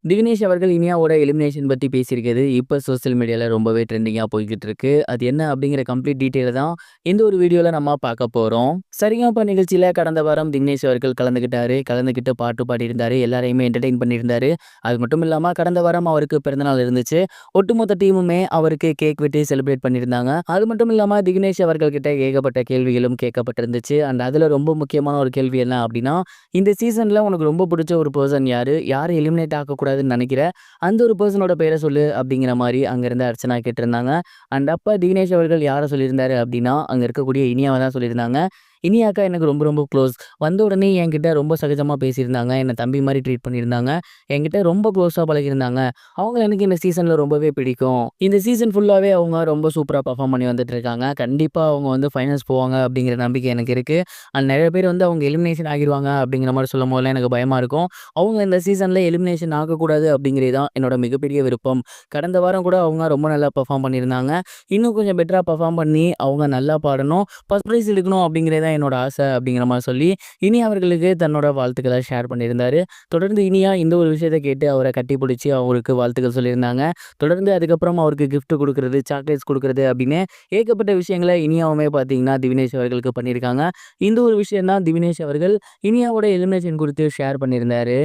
திவினேஷ் அவர்கள் இனியாவோட எலிமினேஷன் பத்தி பேசியிருக்கிறது இப்ப சோசியல் மீடியால ரொம்பவே ட்ரெண்டிங்கா போய்க்கிட்டு இருக்கு. அது என்ன அப்படிங்கிற கம்ப்ளீட் டீட்டெயில தான் இந்த ஒரு வீடியோல நம்ம பார்க்க போறோம். சரிகமப நிகழ்ச்சியில கடந்த வாரம் திக்னேஷ் அவர்கள் கலந்துக்கிட்டாரு. கலந்துக்கிட்டு பாட்டு பாடியிருந்தாரு. எல்லாரையுமே என்டர்டெயின் பண்ணியிருந்தாரு. அது மட்டும் இல்லாம கடந்த வாரம் அவருக்கு பிறந்தநாள் இருந்துச்சு. ஒட்டுமொத்த டீமுமே அவருக்கு கேக் வெட்டி செலிப்ரேட் பண்ணியிருந்தாங்க. அது மட்டும் இல்லாம திக்னேஷ் அவர்கள் கிட்ட ஏகப்பட்ட கேள்விகளும் கேட்கப்பட்டிருந்துச்சு. அண்ட் அதுல ரொம்ப முக்கியமான ஒரு கேள்வி என்ன அப்படின்னா, இந்த சீசன்ல உனக்கு ரொம்ப பிடிச்ச ஒரு பெர்சன் யாரு? யார எலிமினேட் ஆக்கக்கூடாதுன்னு நினைக்கிற? அந்த ஒரு பெர்சனோட பேர சொல்லு அப்படிங்கிற மாரி அங்கிருந்து அர்ச்சனா கேட்டிருந்தாங்க. அண்ட் அப்ப தினேஷ் அவர்கள் யார சொல்லியிருந்தாரு அப்படின்னா, அங்க இருக்கக்கூடிய இனியாவ தான் சொல்லியிருந்தாங்க. இனியாக்கா எனக்கு ரொம்ப ரொம்ப க்ளோஸ். வந்த உடனே என்கிட்ட ரொம்ப சகஜமா பேசியிருந்தாங்க. என்ன தம்பி மாரி ட்ரீட் பண்ணியிருந்தாங்க. என்கிட்ட ரொம்ப க்ளோஸா பழகியிருந்தாங்க. அவங்கள எனக்கு இந்த சீசன்ல ரொம்பவே பிடிக்கும். இந்த சீசன் ஃபுல்லாவே அவங்க ரொம்ப சூப்பரா பெர்ஃபார்ம் பண்ணி வந்துட்டு இருக்காங்க. கண்டிப்பா அவங்க ஃபைனல்ஸ் போவாங்க அப்படிங்கிற நம்பிக்கை எனக்கு இருக்கு. அண்ட் நெறைய பேர் அவங்க எலிமினேஷன் ஆகிருவாங்க அப்படிங்கிற மாரி சொல்லும்போதெல்லாம் எனக்கு பயமா இருக்கும். அவங்க இந்த சீசன்ல எலிமினேஷன் ஆகக்கூடாது அப்படிங்கிறது தான் என்னோட மிகப்பெரிய விருப்பம். கடந்த வாரம் கூட அவங்க ரொம்ப நல்லா பெர்ஃபார்ம் பண்ணியிருந்தாங்க. இன்னும் கொஞ்சம் பெட்டரா பெர்ஃபார்ம் பண்ணி அவங்க நல்லா பாடணும். ஃபர்ஸ்ட் பிரைஸ் எடுக்கணும் அப்படிங்கிறது தான் என்னோட ஆசை அப்படிங்கிற மாரி சொல்லி, இனி அவர்களுக்கு தன்னோட வாழ்த்துக்கள ஷேர் பண்ணியிருந்தாரு. தொடர்ந்து இனியா இந்த ஒரு விஷயத்த கேட்டு அவர கட்டிப்புடிச்சு அவருக்கு வாழ்த்துக்கள் சொல்லியிருந்தாங்க. தொடர்ந்து அதுக்கப்புறம் அவருக்கு கிஃப்ட் குடுக்குறது, சாக்லேட்ஸ் குடுக்குறது அப்படின்னு ஏகப்பட்ட விஷயங்கள இனியாவுமே பார்த்தீங்கன்னா, திவினேஷ் அவர்களுக்கு பண்ணியிருக்காங்க. இந்த ஒரு விஷயம் தான் திவினேஷ் அவர்கள் இனியாவோட எலிமினேஷன் குறித்து ஷேர் பண்ணியிருந்தாரு.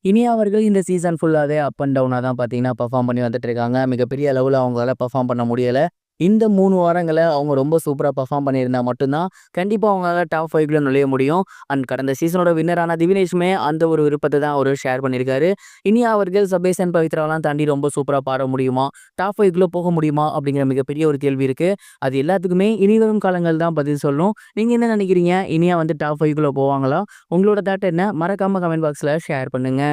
இனியா அவர்கள் இந்த சீசன் ஃபுல்லாவே அப் அண்ட் டவுனா தான் பார்த்தீங்கன்னா, பெர்ஃபார்ம் பண்ணி வந்துட்டு இருக்காங்க. மிகப்பெரிய அளவுல அவங்களால பெர்ஃபார்ம் பண்ண முடியல. இந்த 3 வாரங்கள அவங்க ரொம்ப சூப்பரா பெர்ஃபார்ம் பண்ணியிருந்தா மட்டும் தான், கண்டிப்பா அவங்களால டாப் 5க்குள்ள நுழைய முடியும். அண்ட் கடந்த சீசனோட வின்னரான திவினேஷுமே அந்த ஒரு விருப்பத்த தான் அவரு ஷேர் பண்ணியிருக்காரு. இனியா அவர்கள் சபேஷ் அண்ட் பவித்ராவெல்லாம் தாண்டி ரொம்ப சூப்பரா பாட முடியுமா? டாப் 5க்குள்ள போக முடியுமா? அப்படிங்கிற மிகப்பெரிய ஒரு கேள்வி இருக்கு. அது எல்லாத்துக்குமே இனிவரும் காலங்கள் தான் பதில் சொல்லும். நீங்க என்ன நினைக்கிறீங்க? இனியா டாப் 5க்குள்ள போவாங்களா? உங்களோட தாட் என்ன? மறக்காம கமெண்ட் பாக்ஸ்ல ஷேர் பண்ணுங்க.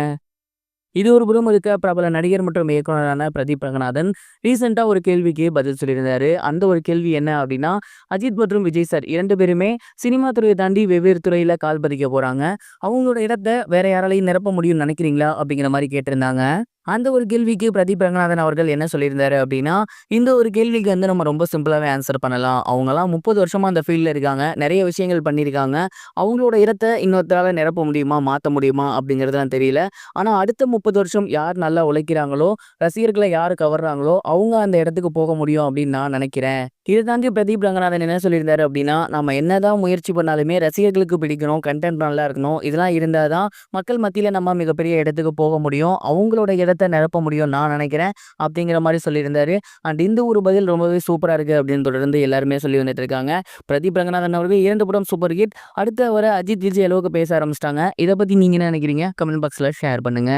இது ஒரு புறம் இருக்க பிரபல நடிகர் மற்றும் இயக்குனரான பிரதீப் ரங்கநாதன் ரீசெண்டா ஒரு கேள்விக்கு பதில் சொல்லியிருந்தாரு. அந்த ஒரு கேள்வி என்ன அப்படின்னா, அஜித் மற்றும் விஜய் சார் 2 பேருமே சினிமா துறையை தாண்டி வெவ்வேறு துறையில கால் பதிக்க போறாங்க. அவங்களோட இடத்த வேற யாராலையும் நிரப்ப முடியும்னு நினைக்கிறீங்களா? அப்படிங்கிற மாரி கேட்டிருந்தாங்க. அந்த ஒரு கேள்விக்கு பிரதீப் ரங்கநாதன் அவர்கள் என்ன சொல்லியிருந்தாரு அப்படின்னா, இந்த ஒரு கேள்விக்கு நம்ம ரொம்ப சிம்பிளாவே ஆன்சர் பண்ணலாம். அவங்கலாம் 30 வருஷமா அந்த ஃபீல்ட்ல இருக்காங்க. நெறைய விஷயங்கள் பண்ணியிருக்காங்க. அவங்களோட இடத்த இன்னொருத்தரால நிரப்ப முடியுமா? மாத்த முடியுமா? அப்படிங்கிறதுலாம் தெரியல. ஆனா அடுத்த 30 வருஷம் யார் நல்லா உழைக்கிறாங்களோ, ரசிகர்கள யார் கவர்றாங்களோ, அவங்க அந்த இடத்துக்கு போக முடியும் அப்படின்னு நான் நினைக்கிறேன். இத தாண்டி பிரதீப் ரங்கநாதன் என்ன சொல்லியிருந்தாரு அப்படின்னா, நம்ம என்னதான் முயற்சி பண்ணாலுமே ரசிகர்களுக்கு பிடிக்கணும், கன்டென்ட் நல்லா இருக்கணும். இதெல்லாம் இருந்தா தான் மக்கள் மத்தியில நம்ம மிகப்பெரிய இடத்துக்கு போக முடியும். அவங்களோட இடத்த நிரப்ப முடியும் நான் நினைக்கிறேன். அப்படிங்கிற மாரி சொல்லியிருந்தாரு. அண்ட் இந்த ஒரு பதில் ரொம்பவே சூப்பரா இருக்கு அப்படின்னு தொடர்ந்து எல்லாருமே சொல்லி வந்துட்டு இருக்காங்க. பிரதீப் ரங்கநாதன் அவர்கள் 2 படம் சூப்பர் ஹிட். அடுத்து அவர அஜித், விஜய் அளவுக்கு பேச ஆரம்பிச்சுட்டாங்க. இத பத்தி நீங்க என்ன நினைக்கிறீங்க? கமெண்ட் பாக்ஸ்ல ஷேர் பண்ணுங்க.